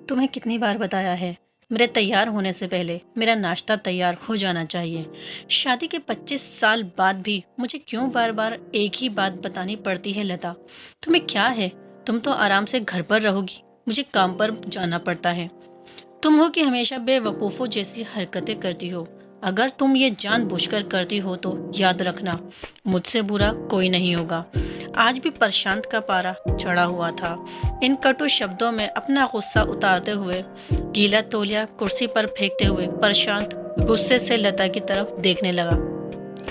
तुम्हें कितनी बार बताया है, मेरे तैयार होने से पहले मेरा नाश्ता तैयार हो जाना चाहिए। शादी के 25 साल बाद भी मुझे क्यों बार बार एक ही बात बतानी पड़ती है लता? तुम्हें क्या है? तुम तो आराम से घर पर रहोगी, मुझे काम पर जाना पड़ता है। तुम हो कि हमेशा बेवकूफ़ों जैसी हरकतें करती हो। अगर तुम ये जानबूझकर करती हो तो याद रखना, मुझसे बुरा कोई नहीं होगा। आज भी प्रशांत का पारा चढ़ा हुआ था। इन कटु शब्दों में अपना गुस्सा उतारते हुए, गीला तौलिया कुर्सी पर फेंकते हुए प्रशांत गुस्से से लता की तरफ देखने लगा।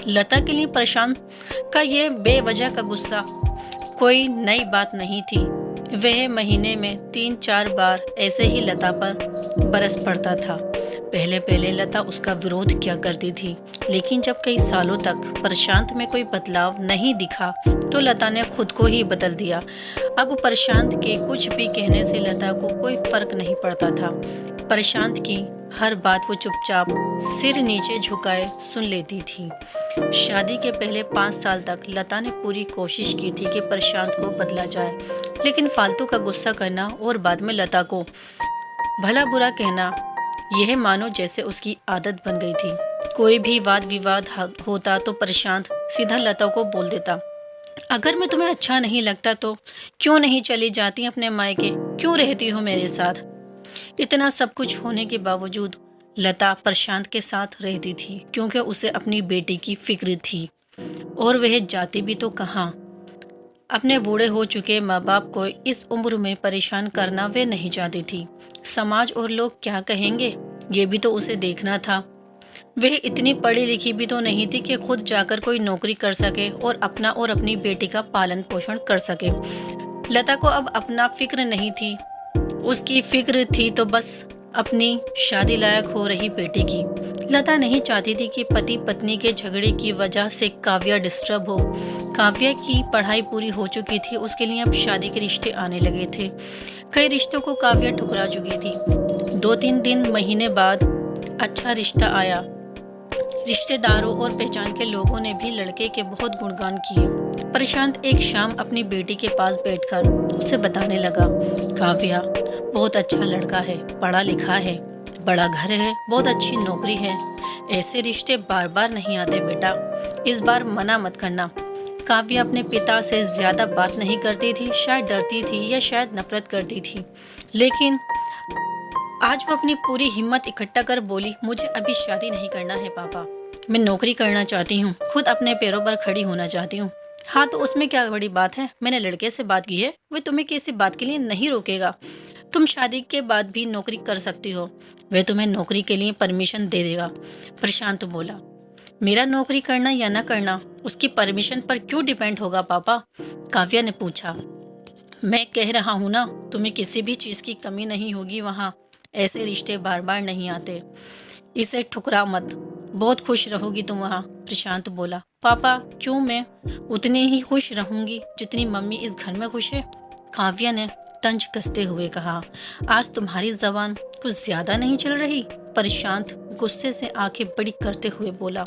लता के लिए प्रशांत का ये बेवजह का गुस्सा कोई नई बात नहीं थी। वह महीने में 3-4 बार ऐसे ही लता पर बरस पड़ता था। पहले पहले लता उसका विरोध किया करती थी, लेकिन जब कई सालों तक प्रशांत में कोई बदलाव नहीं दिखा तो लता ने खुद को ही बदल दिया। अब प्रशांत के कुछ भी कहने से लता को कोई फर्क नहीं पड़ता था। प्रशांत की हर बात वो चुपचाप सिर नीचे झुकाए सुन लेती थी। शादी के पहले 5 साल तक लता ने पूरी कोशिश की थी कि प्रशांत को बदला जाए, लेकिन फालतू का गुस्सा करना और बाद में लता को भला बुरा कहना, यह मानो जैसे उसकी आदत बन गई थी। कोई भी वाद विवाद होता तो प्रशांत सीधा लता को बोल देता, अगर मैं तुम्हें अच्छा नहीं लगता तो क्यों नहीं चली जाती अपने मायके, क्यों रहती हो मेरे साथ? इतना सब कुछ होने के बावजूद लता प्रशांत के साथ रहती थी, क्योंकि उसे अपनी बेटी की फिक्र थी। और वह जाती भी तो कहाँ। अपने बूढ़े हो चुके माँ बाप को इस उम्र में परेशान करना वे नहीं चाहती थी। समाज और लोग क्या कहेंगे, ये भी तो उसे देखना था। वह इतनी पढ़ी लिखी भी तो नहीं थी कि खुद जाकर कोई नौकरी कर सके और अपना और अपनी बेटी का पालन पोषण कर सके। लता को अब अपना फिक्र नहीं थी, उसकी फिक्र थी तो बस अपनी शादी लायक हो रही बेटी की। लता नहीं चाहती थी कि पति पत्नी के झगड़े की वजह से काव्या डिस्टर्ब हो। काव्या की पढ़ाई पूरी हो चुकी थी, उसके लिए अब शादी के रिश्ते आने लगे थे। कई रिश्तों को काव्या ठुकरा चुकी थी। 2-3 दिन महीने बाद अच्छा रिश्ता आया। रिश्तेदारों और पहचान के लोगों ने भी लड़के के बहुत गुणगान किए। प्रशांत एक शाम अपनी बेटी के पास बैठकर उसे बताने लगा, काव्या बहुत अच्छा लड़का है, पढ़ा लिखा है, बड़ा घर है, बहुत अच्छी नौकरी है। ऐसे रिश्ते बार बार नहीं आते बेटा, इस बार मना मत करना। काव्या अपने पिता से ज्यादा बात नहीं करती थी, शायद डरती थी या शायद नफरत करती थी, लेकिन आज वो अपनी पूरी हिम्मत इकट्ठा कर बोली, मुझे अभी शादी नहीं करना है पापा, मैं नौकरी करना चाहती हूँ, खुद अपने पैरों पर खड़ी होना चाहती हूँ। हाँ तो उसमें क्या बड़ी बात है, मैंने लड़के से बात की है, वह तुम्हें किसी बात के लिए नहीं रोकेगा। तुम शादी के बाद भी नौकरी कर सकती हो, वह तुम्हें नौकरी के लिए परमिशन दे देगा। प्रशांत बोला, मेरा नौकरी करना या ना करना उसकी परमिशन पर क्यों डिपेंड होगा पापा? काव्या ने पूछा। मैं कह रहा हूँ ना, तुम्हें किसी भी चीज़ की कमी नहीं होगी वहाँ। ऐसे रिश्ते बार बार नहीं आते, इसे ठुकरा मत, बहुत खुश रहोगी तुम वहाँ। प्रशांत बोला, पापा क्यों, मैं उतनी ही खुश रहूंगी जितनी मम्मी इस घर में खुश है। काव्या ने तंज कसते हुए कहा, आज तुम्हारी जबान कुछ ज्यादा नहीं चल रही? प्रशांत गुस्से से आंखें बड़ी करते हुए बोला,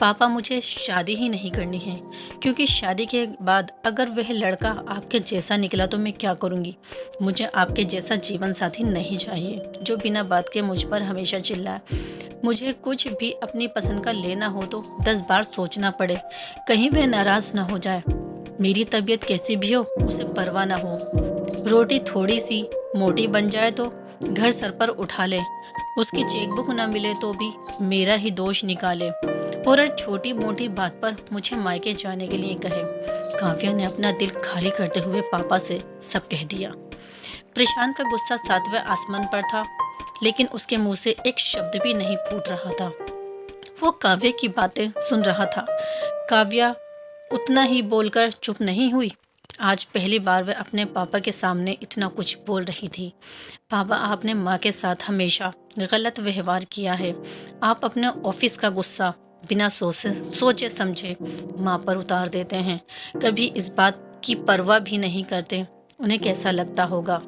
पापा मुझे शादी ही नहीं करनी है, क्योंकि शादी के बाद अगर वह लड़का आपके जैसा निकला तो मैं क्या करूँगी? मुझे आपके जैसा जीवन साथी नहीं चाहिए जो बिना बात के मुझ पर हमेशा चिल्लाए। मुझे कुछ भी अपनी पसंद का लेना हो तो 10 बार सोचना पड़े, कहीं वह नाराज ना हो जाए। मेरी तबीयत कैसी भी हो उसे परवाह ना हो। रोटी थोड़ी सी मोटी बन जाए तो घर सर पर उठा ले, उसकी चेकबुक ना मिले तो भी मेरा ही दोष निकाले, और हर छोटी मोटी बात पर मुझे मायके जाने के लिए कहे। काव्या ने अपना दिल खाली करते हुए पापा से सब कह दिया। प्रशांत का गुस्सा 7वें आसमान पर था, लेकिन उसके मुंह से एक शब्द भी नहीं फूट रहा था। वो काव्या की बातें सुन रहा था। काव्या उतना ही बोलकर चुप नहीं हुई। आज पहली बार वह अपने पापा के सामने इतना कुछ बोल रही थी। पापा, आपने माँ के साथ हमेशा गलत व्यवहार किया है। आप अपने ऑफिस का गुस्सा बिना सोचे समझे माँ पर उतार देते हैं, कभी इस बात की परवाह भी नहीं करते उन्हें कैसा लगता होगा।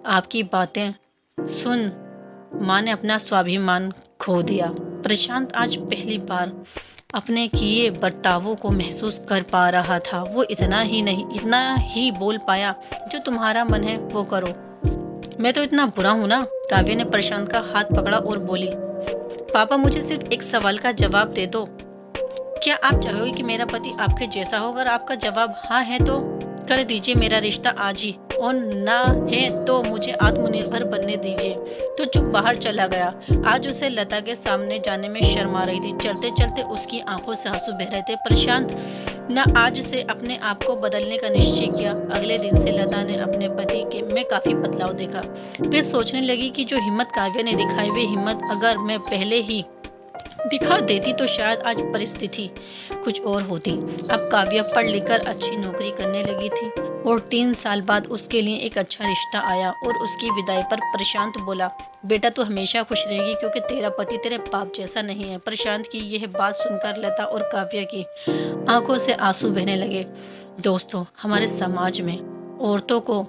आपकी बातें सुन माँ ने अपना स्वाभिमान खो दिया। प्रशांत आज पहली बार अपने किए बर्तावों को महसूस कर पा रहा था। वो इतना ही बोल पाया, जो तुम्हारा मन है वो करो, मैं तो इतना बुरा हूँ ना? काव्या ने प्रशांत का हाथ पकड़ा और बोली, पापा मुझे सिर्फ एक सवाल का जवाब दे दो। क्या आप चाहोगे कि मेरा पति आपके जैसा हो? अगर आपका जवाब हाँ है तो कर दीजिए मेरा रिश्ता आज ही, और ना है तो मुझे आत्मनिर्भर बनने दीजिए। तो चुप बाहर चला गया। आज उसे लता के सामने जाने में शर्म आ रही थी। चलते चलते उसकी आंखों से आंसू बह रहे थे। प्रशांत ने आज से अपने आप को बदलने का निश्चय किया। अगले दिन से लता ने अपने पति के में काफी बदलाव देखा। फिर सोचने लगी कि जो हिम्मत काव्या ने दिखाई, वे हिम्मत अगर मैं पहले ही दिखा देती तो शायद आज परिस्थिति कुछ और होती। अब काव्या पढ़ लिख कर अच्छी नौकरी करने लगी थी और 3 साल बाद उसके लिए एक अच्छा रिश्ता आया। और उसकी विदाई पर प्रशांत बोला, बेटा तू हमेशा खुश रहेगी क्योंकि तेरा पति तेरे बाप जैसा नहीं है। प्रशांत की यह बात सुनकर लता और काव्या की आंखों से आंसू बहने लगे। दोस्तों, हमारे समाज में औरतों को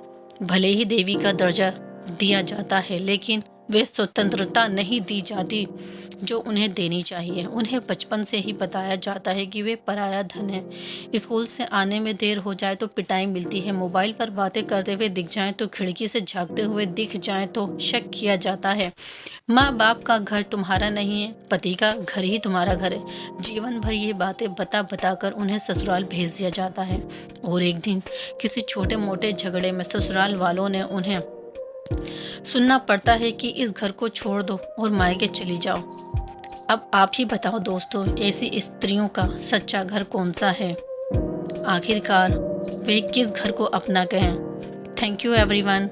भले ही देवी का दर्जा दिया जाता है, लेकिन वे स्वतंत्रता नहीं दी जाती जो उन्हें देनी चाहिए। उन्हें बचपन से ही बताया जाता है कि वे पराया धन है। स्कूल से आने में देर हो जाए तो पिटाई मिलती है। मोबाइल पर बातें करते हुए दिख जाएं तो, खिड़की से झांकते हुए दिख जाएं तो शक किया जाता है। माँ बाप का घर तुम्हारा नहीं है, पति का घर ही तुम्हारा घर है। जीवन भर ये बातें बता बता कर उन्हें ससुराल भेज दिया जाता है। और एक दिन किसी छोटे मोटे झगड़े में ससुराल वालों ने उन्हें सुनना पड़ता है कि इस घर को छोड़ दो और मायके चली जाओ। अब आप ही बताओ दोस्तों, ऐसी स्त्रियों का सच्चा घर कौन सा है? आखिरकार वे किस घर को अपना गए? Thank you everyone.